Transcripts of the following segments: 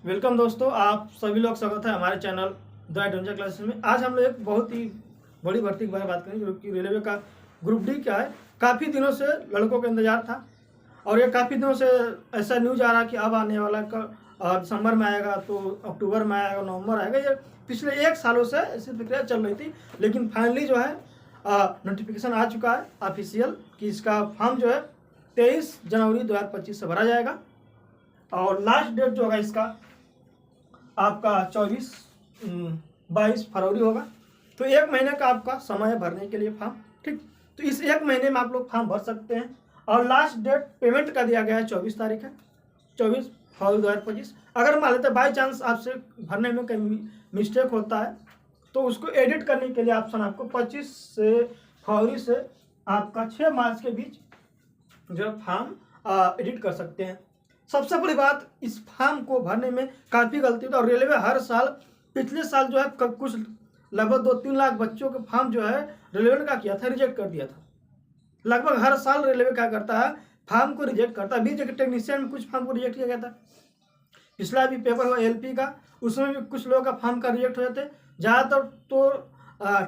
Welcome दोस्तों, आप सभी लोग स्वागत है हमारे चैनल द एडवेंचर क्लासेस में। आज हम लोग एक बहुत ही बड़ी भर्ती के बारे में बात करेंगे जो कि रेलवे का ग्रुप डी का है। काफ़ी दिनों से लड़कों का इंतजार था और ये काफ़ी दिनों से ऐसा न्यूज आ रहा कि अब आने वाला दिसंबर में आएगा, तो अक्टूबर में आएगा, नवंबर आएगा। ये पिछले 1 सालों से ऐसी प्रक्रिया चल रही थी, लेकिन फाइनली जो है नोटिफिकेशन आ चुका है ऑफिशियल कि इसका फॉर्म जो है 23 जनवरी 2025 से भरा जाएगा और लास्ट डेट जो होगा इसका आपका 22 फरवरी होगा। तो 1 महीने का आपका समय है भरने के लिए फॉर्म। ठीक, तो इस 1 महीने में आप लोग फॉर्म भर सकते हैं और लास्ट डेट पेमेंट का दिया गया है 24 तारीख है, 24 फरवरी 2025। अगर मान लेते बाई चांस आपसे भरने में कहीं मिस्टेक होता है तो उसको एडिट करने के लिए ऑप्शन आपको 25 से फरवरी से आपका 6 मार्च के बीच जो फॉर्म एडिट कर सकते हैं। सबसे बड़ी बात, इस फॉर्म को भरने में काफ़ी गलती होती है और रेलवे हर साल, पिछले साल जो है कुछ लगभग 2-3 लाख बच्चों के फॉर्म जो है रेलवे ने क्या किया था, रिजेक्ट कर दिया था। लगभग हर साल रेलवे क्या करता है, फॉर्म को रिजेक्ट करता है। बीच टेक्नीशियन में कुछ फॉर्म को रिजेक्ट किया गया था। पिछला भी पेपर हुआ एलपी का, उसमें भी कुछ लोगों का फॉर्म का रिजेक्ट हुए थे। ज़्यादातर तो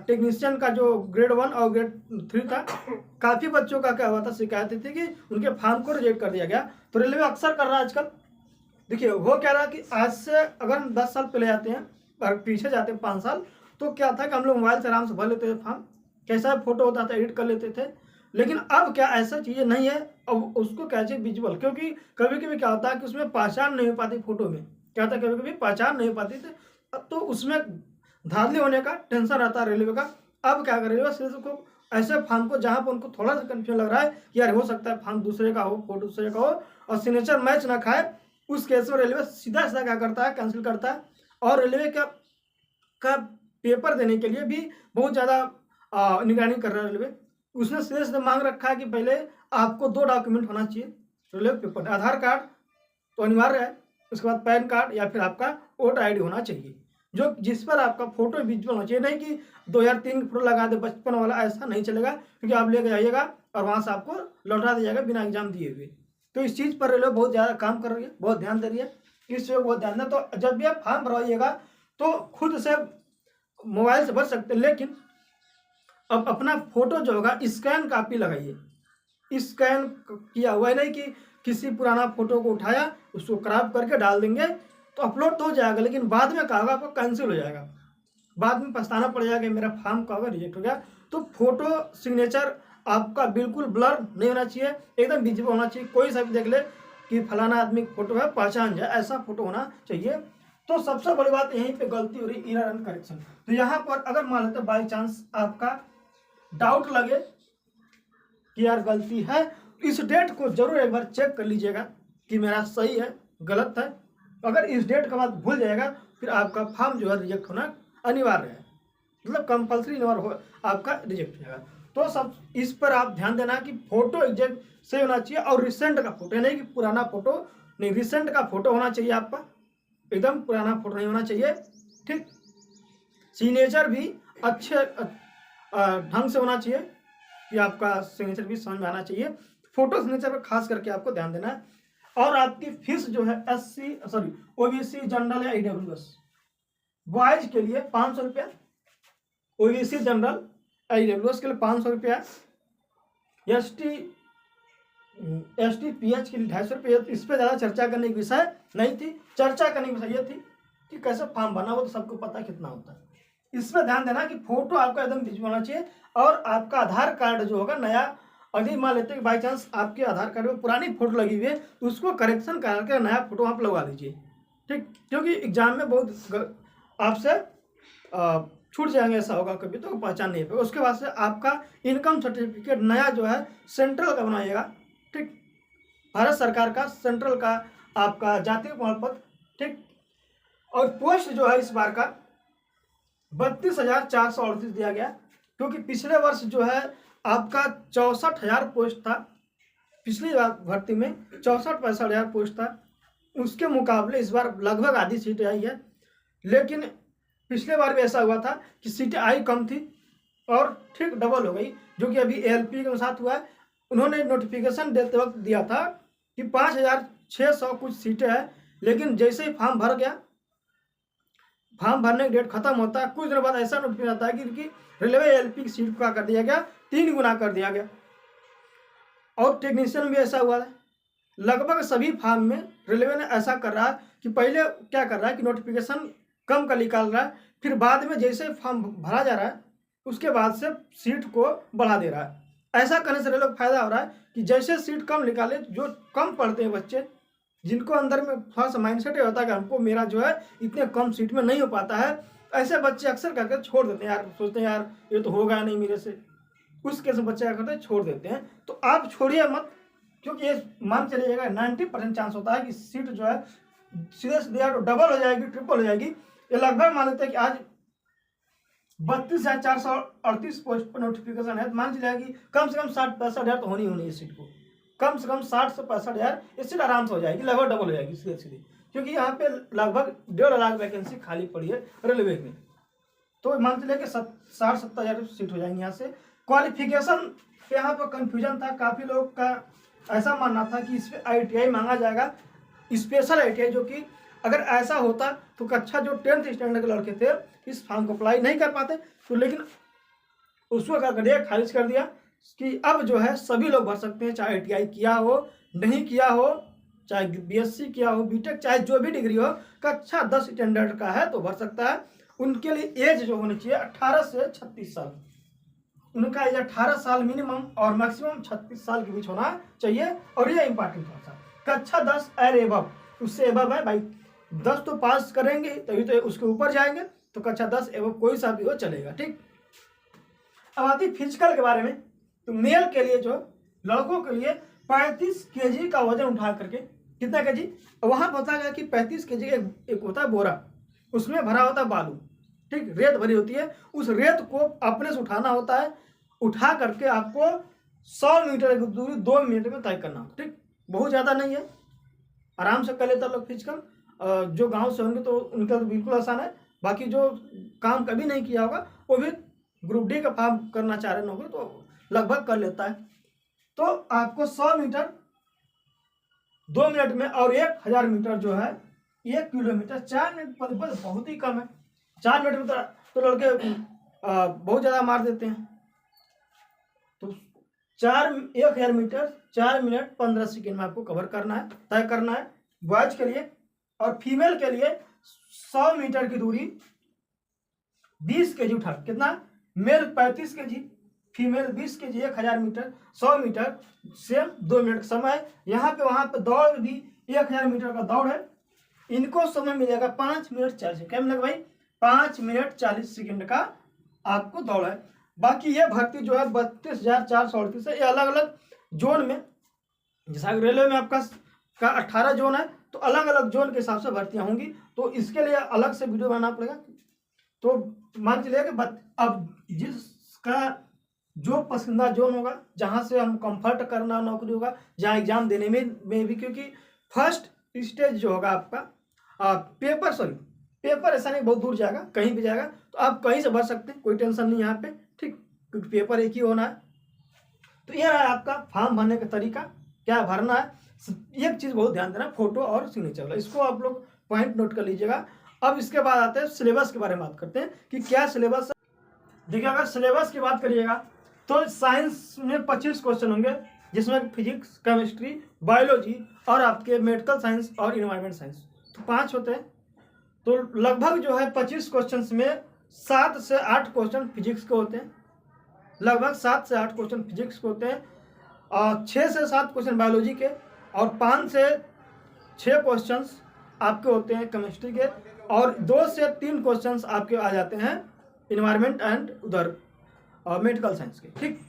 टेक्नीशियन का जो ग्रेड 1 और ग्रेड 3 था, काफ़ी बच्चों का क्या हुआ था, शिकायत थी कि उनके फॉर्म को रिजेक्ट कर दिया गया। तो रेलवे अक्सर कर रहा है आजकल। देखिए, वो कह रहा है कि आज से अगर हम 10 साल पहले जाते हैं और पीछे जाते हैं 5 साल, तो क्या था कि हम लोग मोबाइल से आराम से भर लेते थे फॉर्म, कैसा फोटो होता था एडिट कर लेते थे। लेकिन अब क्या ऐसा चीज़ें नहीं है, अब उसको क्या चाहिए विजुअल, क्योंकि कभी कभी क्या होता है कि उसमें पहचान नहीं हो पाती, फोटो में क्या होता है कभी कभी पहचान नहीं हो पाती थी, अब तो उसमें धांधली होने का टेंशन रहता है रेलवे का। अब क्या कर रेलवे सिर्फ को ऐसे फॉर्म को जहाँ पर उनको थोड़ा सा कंफ्यूजन लग रहा है कि यार हो सकता है फॉर्म दूसरे का हो, फोटो दूसरे का हो और सिग्नेचर मैच ना खाए, उस केस में रेलवे सीधा सीधा क्या करता है, कैंसिल करता है। और रेलवे का पेपर देने के लिए भी बहुत ज़्यादा निगरानी कर रहा है रेलवे। उसने सीधे सीधे मांग रखा है कि पहले आपको 2 डॉक्यूमेंट होना चाहिए रेलवे पेपर, आधार कार्ड तो अनिवार्य है, उसके बाद पैन कार्ड या फिर आपका वोटर आईडी होना चाहिए, जो जिस पर आपका फोटो विजुअल होना चाहिए। नहीं कि 2003 की फोटो लगा दे बचपन वाला, ऐसा नहीं चलेगा, क्योंकि आप लेके जाइएगा और वहाँ से आपको लौटा दिया जाएगा बिना एग्जाम दिए हुए। तो इस चीज़ पर रेलवे बहुत ज़्यादा काम कर रही है, बहुत ध्यान दे रही है, इस चीज़ को बहुत ध्यान दें। तो जब भी आप फॉर्म भरवाइएगा तो खुद से मोबाइल से भर सकते हैं, लेकिन अब अपना फोटो जो होगा स्कैन कापी लगाइए। स्कैन किया हुआ है, नहीं कि किसी पुराना फोटो को उठाया उसको क्रॉप करके डाल देंगे तो अपलोड तो हो जाएगा, लेकिन बाद में क्या होगा, आपको कैंसिल हो जाएगा, बाद में पछताना पड़ जाएगा मेरा फॉर्म का होगा रिजेक्ट हो गया। तो फोटो सिग्नेचर आपका बिल्कुल ब्लर नहीं होना चाहिए, एकदम विजिबल होना चाहिए। कोई सा भी देख ले कि फलाना आदमी फोटो है, पहचान जाए, ऐसा फोटो होना चाहिए। तो सबसे बड़ी बात यहीं पे गलती हो रही, एरर एंड करेक्शन। तो यहाँ पर अगर मान लेते बाई चांस आपका डाउट लगे कि यार गलती है, इस डेट को जरूर एक बार चेक कर लीजिएगा कि मेरा सही है गलत है। अगर इस डेट के बाद भूल जाएगा फिर आपका फॉर्म जो है रिजेक्ट होना अनिवार्य है, मतलब कंपलसरी नंबर हो आपका रिजेक्ट हो जाएगा। तो सब इस पर आप ध्यान देना कि फोटो एग्जैक्ट सही होना चाहिए और रिसेंट का फोटो, नहीं कि पुराना फोटो नहीं, रिसेंट का फोटो होना चाहिए आपका, एकदम पुराना फोटो नहीं होना चाहिए। ठीक, सिग्नेचर भी अच्छे ढंग से होना चाहिए कि आपका सिग्नेचर भी समझ में आना चाहिए। फोटो सिग्नेचर पर खास करके आपको ध्यान देना है। और आपकी फीस जो है ओबीसी जनरल या ईडब्ल्यूएस बॉयज के लिए 500 रुपया, ओबीसी जनरल ईडब्ल्यूएस के लिए 500 रुपया, एसटी पीएच के लिए 250 रुपया। इस पर ज़्यादा चर्चा करने की विषय नहीं थी, चर्चा करने की विषय ये थी कि कैसे फॉर्म बना, वो तो सबको पता कितना होता है। इसमें ध्यान देना कि फोटो आपका एकदम विजुअल होना चाहिए और आपका आधार कार्ड जो होगा नया, अगर मान लेते हैं बाई चांस आपके आधार कार्ड में पुरानी फोटो लगी हुई है तो उसको करेक्शन करके नया फोटो आप लगवा लीजिए। ठीक, क्योंकि एग्जाम में बहुत आपसे छूट जाएंगे, ऐसा होगा कभी तो पहचान नहीं पाएगा। उसके बाद से आपका इनकम सर्टिफिकेट नया जो है सेंट्रल का बनाइएगा। ठीक, भारत सरकार का सेंट्रल का आपका जातीय प्रमाण पत्र। ठीक, और पोस्ट जो है इस बार का 32,438 दिया गया, क्योंकि पिछले वर्ष जो है आपका 64,000 पोस्ट था, पिछली भर्ती में 64-65,000 पोस्ट था, उसके मुकाबले इस बार लगभग आधी सीटें आई है। लेकिन पिछले बार भी ऐसा हुआ था कि सीटें आई कम थी और ठीक डबल हो गई, जो कि अभी एएलपी के साथ हुआ है। उन्होंने नोटिफिकेशन देते वक्त दिया था कि 5,600 कुछ सीटें हैं, लेकिन जैसे ही फॉर्म भर गया, फॉर्म भरने की डेट खत्म होता है, कुछ दिनों बाद ऐसा नोटिफिकेशन आता है कि रेलवे एलपी की सीट का कर दिया गया, 3 गुना कर दिया गया। और टेक्नीशियन भी ऐसा हुआ है, लगभग सभी फॉर्म में रेलवे ने ऐसा कर रहा है कि पहले क्या कर रहा है कि नोटिफिकेशन कम का निकाल रहा है, फिर बाद में जैसे फॉर्म भरा जा रहा है उसके बाद से सीट को बढ़ा दे रहा है। ऐसा करने से रेलवे को फायदा हो रहा है कि जैसे सीट कम निकाले, जो कम पढ़ते हैं बच्चे, जिनको अंदर में थोड़ा सा माइंडसेट होता है कि हमको मेरा जो है इतने कम सीट में नहीं हो पाता है, ऐसे बच्चे अक्सर करके छोड़ देते हैं, यार सोचते हैं यार ये तो होगा नहीं मेरे से, उस केस में बच्चे क्या करते हैं छोड़ देते हैं। तो आप छोड़िए मत, क्योंकि ये मान चलिएगा 90% चांस होता है कि सीट जो है सीधे सीधे तो डबल हो जाएगी, ट्रिपल हो जाएगी। ये लगभग मान लेते हैं कि आज 32,438 पोस्ट पर नोटिफिकेशन है, मान चलिए कि कम से कम 60-65 तो होनी है सीट को, कम से कम 60 से 65,000 ये सीट आराम से हो जाएगी, लगभग डबल हो जाएगी सीधे सीधे, क्योंकि यहाँ पे लगभग 1.5 लाख वैकेंसी खाली पड़ी है रेलवे में। तो मान चलिए कि 60-70,000 सीट हो जाएंगी यहाँ से। क्वालिफिकेशन पे यहाँ पर कंफ्यूजन था, काफ़ी लोग का ऐसा मानना था कि इस पर ITI मांगा जाएगा, स्पेशल ITI, जो कि अगर ऐसा होता तो कक्षा जो 10th स्टैंडर्ड के लड़के थे इस फॉर्म को अप्लाई नहीं कर पाते। तो लेकिन उसको क्या कर दिया, खारिज कर दिया कि अब जो है सभी लोग भर सकते हैं, चाहे ITI किया हो नहीं किया हो, चाहे BSc किया हो, BTech, चाहे जो भी डिग्री हो, कक्षा 10 स्टैंडर्ड का है तो भर सकता है। उनके लिए एज जो होनी चाहिए 18 से 36 साल, उनका एज 18 साल मिनिमम और मैक्सिमम 36 साल के बीच होना चाहिए। और ये इंपॉर्टेंट होता है कक्षा 10 और एबव, उससे एबव है भाई, 10 तो पास करेंगे तभी तो उसके ऊपर जाएंगे, तो कक्षा 10 एबव कोई सा भी हो चलेगा, ठीक। अब आती फिजिकल के बारे में, तो मेल के लिए जो लड़कों के लिए 35 kg का वजन उठा करके, कितना kg वहां पर होता है कि 35 kg एक होता है बोरा, उसमें भरा होता है बालू, ठीक, रेत भरी होती है, उस रेत को अपने से उठाना होता है, उठा करके आपको 100 मीटर की दूरी 2 मिनट में तय करना होता है, ठीक, बहुत ज़्यादा नहीं है, आराम से कर लेता लोग फिजिकल। जो गांव से होंगे तो उनका तो बिल्कुल आसान है, बाकी जो काम कभी नहीं किया होगा वो भी ग्रुप डी का फॉर्म करना चाह रहे होंगे तो लगभग कर लेता है। तो आपको 100 मीटर 2 मिनट में, और 1000 मीटर जो है 1 किलोमीटर 4 मिनट पर, बहुत ही कम है। 4 मिनट में तो लड़के बहुत ज़्यादा मार देते हैं। तो 1000 मीटर 4 मिनट 15 सेकेंड में आपको कवर करना है, तय करना है बॉयज के लिए। और फीमेल के लिए 100 मीटर की दूरी 20 kg उठा, कितना, male 35 kg, female 20 kg, 1000 meter 100 meter same 2 minute का समय। यहाँ पे वहाँ पे दौड़ भी 1000 मीटर का दौड़ है, इनको समय मिलेगा 5 मिनट 40 सेकेंड, क्या मिलेगा भाई 5 मिनट 40 सेकेंड का आपको दौड़ है। बाकी ये भर्ती जो है 32,438 है, ये अलग अलग जोन में, जैसा रेलवे में आपका 18 जोन है, तो अलग अलग जोन के हिसाब से भर्तियां होंगी, तो इसके लिए अलग से वीडियो बनाना पड़ेगा। तो मान चलिए कि अब जिसका जो पसंदीदा जोन होगा, जहां से हम कंफर्ट करना नौकरी होगा, जहां एग्जाम देने में भी, क्योंकि फर्स्ट स्टेज जो होगा आपका पेपर ऐसा नहीं बहुत दूर जाएगा, कहीं भी जाएगा, तो आप कहीं से भर सकते हैं, कोई टेंशन नहीं यहाँ पे, ठीक, क्योंकि पेपर एक ही होना है। तो यह रहा आपका फॉर्म भरने का तरीका, क्या भरना है। एक चीज़ बहुत ध्यान देना, फोटो और सिग्नेचर वाला, इसको आप लोग पॉइंट नोट कर लीजिएगा। अब इसके बाद आते हैं सिलेबस के बारे में बात करते हैं कि क्या सिलेबस है। देखिए, अगर सिलेबस की बात करिएगा तो साइंस में 25 क्वेश्चन होंगे, जिसमें फिजिक्स, केमिस्ट्री, बायोलॉजी और आपके मेडिकल साइंस और इन्वायरमेंट साइंस, तो 5 होते हैं। तो लगभग जो है 25 क्वेश्चन में 7 से 8 क्वेश्चन फिजिक्स के होते हैं, लगभग 7 से 8 क्वेश्चन फिजिक्स के होते हैं, और 6 से 7 क्वेश्चन बायोलॉजी के, और 5 से 6 क्वेश्चंस आपके होते हैं केमिस्ट्री के, और 2 से 3 क्वेश्चंस आपके आ जाते हैं इन्वायरमेंट एंड उधर मेडिकल साइंस के, ठीक।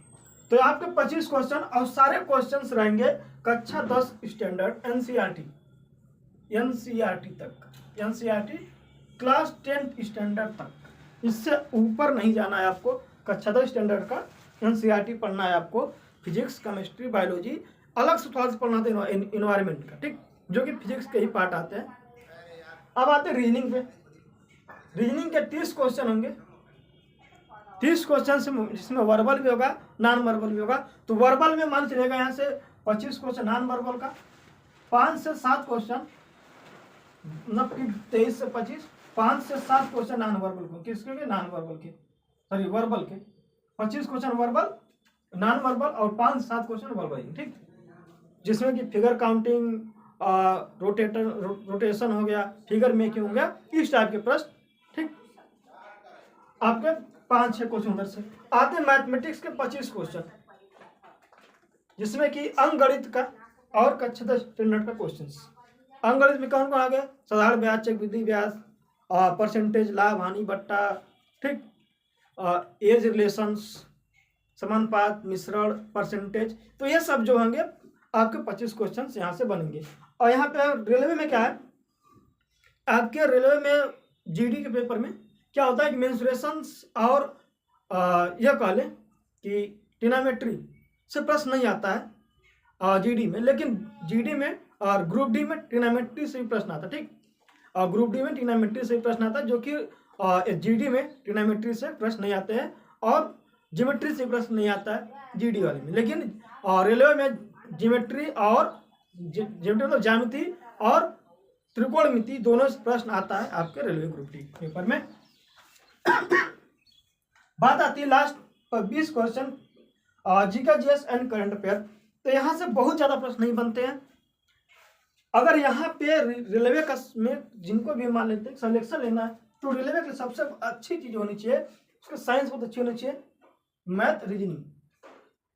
तो आपके 25 क्वेश्चन, और सारे क्वेश्चंस रहेंगे कक्षा 10 स्टैंडर्ड एनसीईआरटी तक, एनसीईआरटी क्लास 10 स्टैंडर्ड तक, इससे ऊपर नहीं जाना है आपको। कक्षा 10 स्टैंडर्ड का एनसीईआरटी पढ़ना है आपको, फिजिक्स, केमिस्ट्री, बायोलॉजी, अलग से थोड़ा सा पढ़ना था इन्वायरमेंट का, ठीक, जो कि फिजिक्स के ही पार्ट आते हैं। अब आते हैं रीजनिंग पे। रीजनिंग के 30 क्वेश्चन होंगे, 30 क्वेश्चन से जिसमें वर्बल भी होगा, नॉन वर्बल भी होगा। तो वर्बल में मान चलेगा यहाँ से 25 क्वेश्चन नॉन वर्बल का, 5 से 7 क्वेश्चन मतलब कि 23 से 25, 5 से 7 क्वेश्चन नॉन वर्बल को, किसके के, नॉन वर्बल के, सॉरी वर्बल के, 25 क्वेश्चन वर्बल नॉन वर्बल और 5 से 7 क्वेश्चन वर्बल, ठीक, जिसमें कि फिगर काउंटिंग, रोटेशन हो गया, फिगर मेकिंग हो गया, इस टाइप के प्रश्न, ठीक, आपके 5-6 क्वेश्चन उधर से आते। मैथमेटिक्स के 25 क्वेश्चन, जिसमें कि अंकगणित का और कक्षा 10 स्टैंडर्ड का क्वेश्चन। अंकगणित में कौन कौन आ गया, साधारण ब्याज, चक्रवृद्धि ब्याज, परसेंटेज, लाभ हानि बट्टा, ठीक, एज रिलेशंस, समानुपात, मिश्रण, परसेंटेज, तो ये सब जो होंगे आपके 25 क्वेश्चन यहाँ से बनेंगे। और यहाँ पे रेलवे में क्या है, आपके रेलवे में जीडी के पेपर में क्या होता है कि मेंसुरेशंस और यह कह लें कि ट्रिग्नोमेट्री से प्रश्न नहीं आता है जीडी में, लेकिन जीडी में और ग्रुप डी में ट्रिग्नोमेट्री से भी प्रश्न आता है, ठीक, और ग्रुप डी में ट्रिग्नोमेट्री से भी प्रश्न आता है, जो कि जीडी में ट्रिग्नोमेट्री से प्रश्न नहीं आते हैं और ज्योमेट्री से प्रश्न नहीं आता है जीडी वाले में। लेकिन रेलवे में ज्योमेट्री और ज्यामिति और त्रिकोणमिति दोनों से प्रश्न आता है आपके रेलवे ग्रुप डी पेपर में। बात आती है last 20 question GK GS and current affair. तो यहाँ से बहुत ज्यादा प्रश्न नहीं बनते हैं। अगर यहाँ पे रेलवे का में जिनको भी मान लेते हैं सिलेक्शन लेना है, तो रेलवे की सबसे अच्छी चीज होनी चाहिए, उसका साइंस बहुत अच्छी होनी चाहिए, मैथ, रीजनिंग।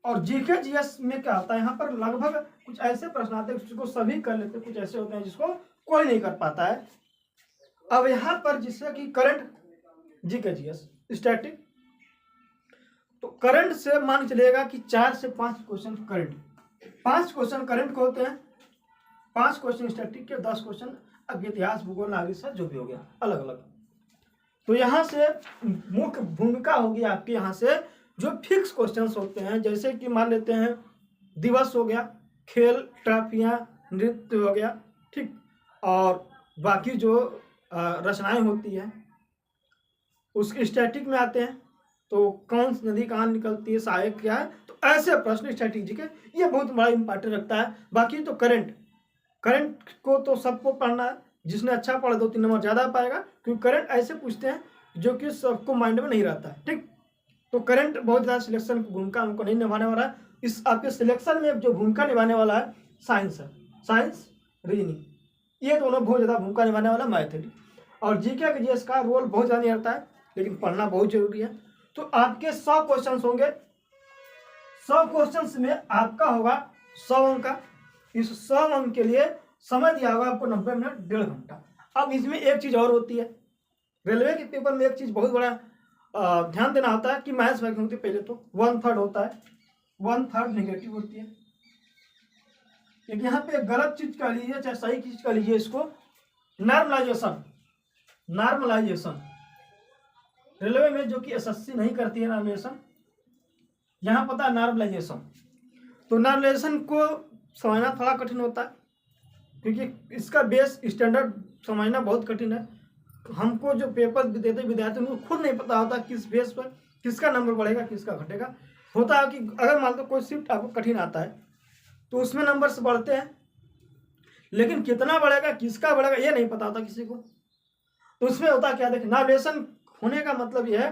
और जीके जीएस में क्या होता है, यहाँ पर लगभग कुछ ऐसे प्रश्न आते हैं जिसको सभी कर लेते हैं, कुछ ऐसे होते हैं जिसको कोई नहीं कर पाता है। अब यहाँ पर जिससे कि करंट, जीके जीएस, स्टैटिक, तो करंट से मान चलेगा कि 4 से 5 क्वेश्चन करंट, 5 क्वेश्चन करंट को होते हैं, 5 क्वेश्चन स्टैटिक के, 10 क्वेश्चन अब इतिहास, भूगोल, नागरिक से जो भी हो गया अलग अलग। तो यहाँ से मुख्य भूमिका होगी आपकी, यहाँ से जो फिक्स क्वेश्चंस होते हैं, जैसे कि मान लेते हैं दिवस हो गया, खेल, ट्रॉफियाँ, नृत्य हो गया, ठीक, और बाकी जो रचनाएं होती हैं उसके स्टैटिक में आते हैं। तो कौन सी नदी कहाँ निकलती है, सहायक क्या है, तो ऐसे प्रश्न स्टैटिक जी के ये बहुत बड़ा इंपॉर्टेंट रखता है। बाकी तो करंट को तो सबको पढ़ना है, जिसने अच्छा पढ़ा 2-3 नंबर ज़्यादा पाएगा, क्योंकि करंट ऐसे पूछते हैं जो कि सबको माइंड में नहीं रहता है, ठीक। तो करंट बहुत ज़्यादा सिलेक्शन की भूमिका हमको नहीं निभाने वाला है। इस आपके सिलेक्शन में जो भूमिका निभाने वाला है साइंस है, साइंस, रीजनिंग, ये दोनों बहुत ज़्यादा भूमिका निभाने वाला, मैथमेटिक्स। और जीके के जीएस का रोल बहुत ज़्यादा नहीं रहता है, लेकिन पढ़ना बहुत जरूरी है। तो आपके 100 क्वेश्चन होंगे, 100 क्वेश्चन में आपका होगा 100 अंक का। इस 100 अंक के लिए समय दिया होगा आपको 90 मिनट, 1.5 घंटा। अब इसमें एक चीज़ और होती है, रेलवे के पेपर में एक चीज़ बहुत बड़ा ध्यान देना होता है कि मैथ्स वर्किंग होती है, पहले तो 1/3 होता है, 1/3 नेगेटिव होती है। लेकिन यहाँ पे गलत चीज का लीजिए चाहे सही चीज का लीजिए, इसको नॉर्मलाइजेशन रेलवे में जो कि एसएससी नहीं करती है नॉर्मलाइजेशन, यहाँ पता है नॉर्मलाइजेशन। तो नॉर्मलाइजेशन को समझना थोड़ा कठिन होता है, क्योंकि इसका बेस स्टैंडर्ड समझना बहुत कठिन है। हमको जो पेपर देते विद्यार्थी उनको खुद नहीं पता होता किस बेस पर किसका नंबर बढ़ेगा किसका घटेगा। होता है कि अगर मान लो कोई शिफ्ट आपको कठिन आता है तो उसमें नंबर्स बढ़ते हैं, लेकिन कितना बढ़ेगा किसका बढ़ेगा ये नहीं पता होता किसी को। तो उसमें होता क्या, देखिए नॉर्मलाइजेशन होने का मतलब यह है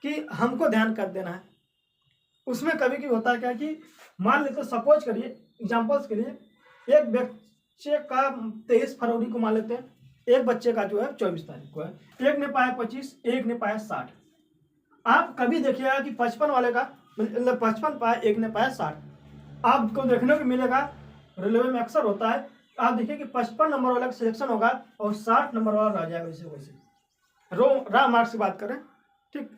कि हमको ध्यान कर देना है। उसमें कभी कभी होता है क्या कि मान लेते सपोज करिए एग्जाम्पल्स के लिए, एक बच्चे का 23 फरवरी को मान लेते हैं, एक बच्चे का जो है 24 तारीख को है, एक ने पाया 25, एक ने पाया 60। आप कभी देखिएगा कि 55 वाले का मतलब 55 पाया, एक ने पाया 60। आपको देखने को मिलेगा रेलवे में अक्सर होता है, आप देखिए कि 55 नंबर वाला का सिलेक्शन होगा और 60 नंबर वाला रह जाएगा। वैसे रा मार्क्स की बात करें, ठीक,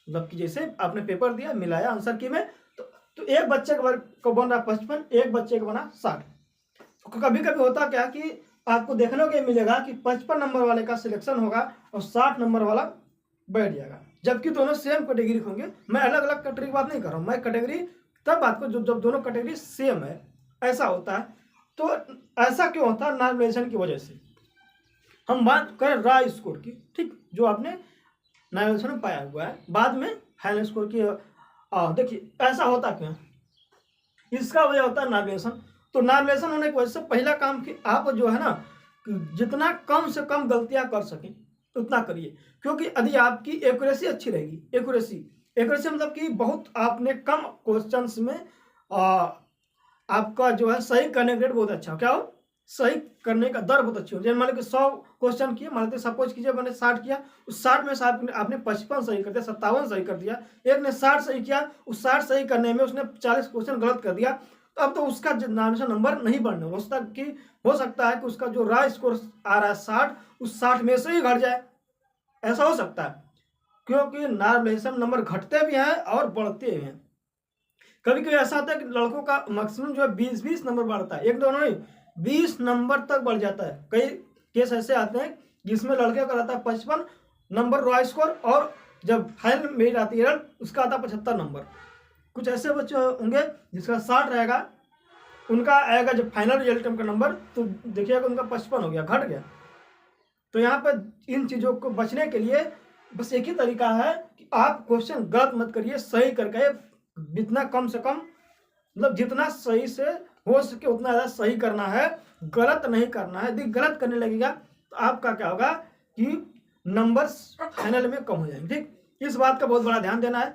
मतलब कि जैसे आपने पेपर दिया मिलाया आंसर की में, तो एक बच्चे को बन रहा 55, एक बच्चे को बना 60। तो कभी कभी होता क्या कि आपको देखने को मिलेगा कि 55 नंबर वाले का सिलेक्शन होगा और 60 नंबर वाला बैठ जाएगा, जबकि दोनों सेम कैटेगरी होंगे। मैं अलग अलग कैटेगरी की बात नहीं कर रहा हूँ, मैं कैटेगरी तब बात को जब दोनों कैटेगरी सेम है, ऐसा होता है। तो ऐसा क्यों होता है, नॉर्मलाइजेशन की वजह से। हम बात करें रा स्कोर की, ठीक, जो आपने नॉर्मलाइजेशन में पाया हुआ है, बाद में फाइनल स्कोर की। देखिए ऐसा होता क्यों, इसका वजह होता है नॉर्मलाइजेशन। तो नॉर्मलाइजेशन होने की वजह से पहला काम कि आप जो है ना जितना कम से कम गलतियां कर सकें उतना करिए, क्योंकि यदि आपकी एक्यूरेसी अच्छी रहेगी, एक्यूरेसी मतलब कि बहुत आपने कम क्वेश्चंस में आपका जो है सही करने का रेट बहुत अच्छा हो, क्या हो, सही करने का दर बहुत अच्छी हो। जैसे मान लो कि 100 क्वेश्चन किए, मान लेते सपोज कीजिए मैंने 60 किया, उस 60 में से आपने 55 सही कर दिया, 57 सही कर दिया, एक ने 60 सही किया, उस 60 सही करने में उसने 40 क्वेश्चन गलत कर दिया, तो अब तो उसका नंबर नहीं बढ़ने हो सकता है कि उसका जो रॉ स्कोर आ रहा है 60, उस 60 में से ही घट जाए, ऐसा हो सकता है, क्योंकि नॉर्मलाइजेशन नंबर घटते भी हैं और बढ़ते भी हैं। कभी कभी ऐसा होता है कि लड़कों का मैक्सिमम जो है 20 नंबर बढ़ता है, एक दोनों नहीं 20 नंबर तक बढ़ जाता है। कई केस ऐसे आते हैं जिसमें लड़के का रहता है 55 नंबर रॉ स्कोर, और जब फाइनल मेरिट आती है उसका आता है 75 नंबर। कुछ ऐसे बच्चे होंगे जिसका 60 रहेगा, उनका आएगा जब फाइनल रिजल्ट का नंबर तो देखिएगा उनका 55 हो गया, घट गया। तो यहाँ पर इन चीज़ों को बचने के लिए बस एक ही तरीका है कि आप क्वेश्चन गलत मत करिए, सही करके जितना कम से कम मतलब जितना सही से हो सके उतना ज़्यादा सही करना है, गलत नहीं करना है। यदि गलत करने लगेगा तो आपका क्या होगा कि नंबर्स फाइनल में कम हो जाएंगे। ठीक, इस बात का बहुत बड़ा ध्यान देना है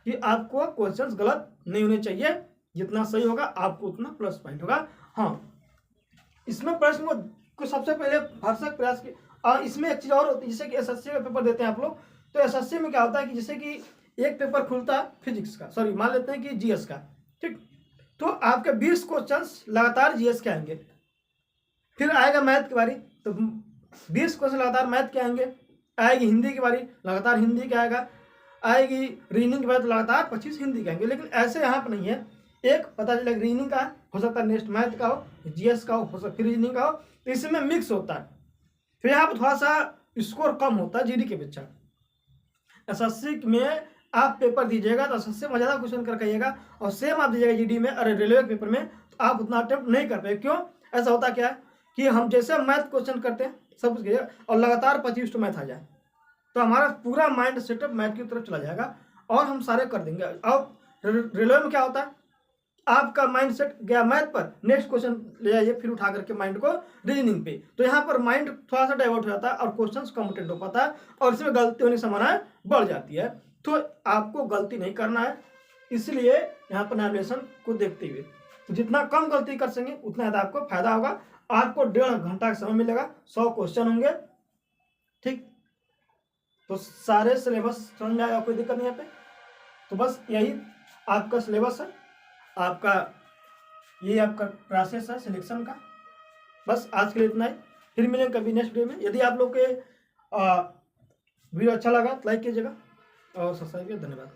कि आपको क्वेश्चंस गलत नहीं होने चाहिए, जितना सही होगा आपको उतना प्लस पॉइंट होगा। हाँ, इसमें प्रश्न को सबसे पहले भरसक प्रयास की, इसमें एक चीज़ और होती है, जैसे कि एसएससी का पेपर देते हैं आप लोग, तो एसएससी में क्या होता है कि जैसे कि एक पेपर खुलता है फिजिक्स का, सॉरी मान लेते हैं कि जीएस का, ठीक, तो आपके 20 क्वेश्चंस लगातार जीएस के आएंगे, फिर आएगा मैथ की बारी तो 20 क्वेश्चन लगातार मैथ के आएंगे, आएगी हिंदी की बारी लगातार हिंदी का आएगा, आएगी रीजनिंग के बाद लगातार 25 हिंदी के आएंगे। लेकिन ऐसे यहाँ पर नहीं है, एक पता चलेगा रीजनिंग का हो सकता है, नेक्स्ट मैथ का हो, जीएस का हो सकता है, फिर रीजनिंग का हो, तो इसमें मिक्स होता है, फिर यहाँ पर थोड़ा सा स्कोर कम होता है जीडी के अपेक्षा। एसएससी में आप पेपर दीजिएगा तो एसएससी में ज़्यादा क्वेश्चन करके आइएगा, और सेम आप दीजिएगा जीडी में और रेलवे के पेपर में तो आप उतना अटेम्प्ट नहीं कर पाए। क्यों ऐसा होता क्या है कि हम जैसे मैथ क्वेश्चन करते हैं सब कुछ कीजिएगा और लगातार 25 तो मैथ आ जाए तो हमारा पूरा माइंड सेटअप मैथ की तरफ चला जाएगा और हम सारे कर देंगे। अब रेलवे में क्या होता है, आपका माइंड सेट गया मैथ पर, नेक्स्ट क्वेश्चन ले जाइए फिर उठा करके माइंड को रीजनिंग पे, तो यहाँ पर माइंड थोड़ा सा डाइवर्ट हो जाता है और क्वेश्चंस कॉम्पिटेंट हो पाता है और इसमें गलती होने की संभावना बढ़ जाती है। तो आपको गलती नहीं करना है, इसलिए यहाँ पर नॉर्मलाइजेशन को देखते हुए तो जितना कम गलती कर सकेंगे उतना ज़्यादा आपको फायदा होगा। आपको 1.5 घंटा का समय मिलेगा, 100 क्वेश्चन होंगे, ठीक, तो सारे सिलेबस समझ में आएगा, कोई दिक्कत नहीं यहाँ पे। तो बस यही आपका सिलेबस है, आपका ये आपका प्रोसेस है सिलेक्शन का। बस आज के लिए इतना ही, फिर मिलेंगे कभी नेक्स्ट वीडियो में। यदि आप लोग के वीडियो अच्छा लगा तो लाइक कीजिएगा और सब्सक्राइब कीजिए। धन्यवाद।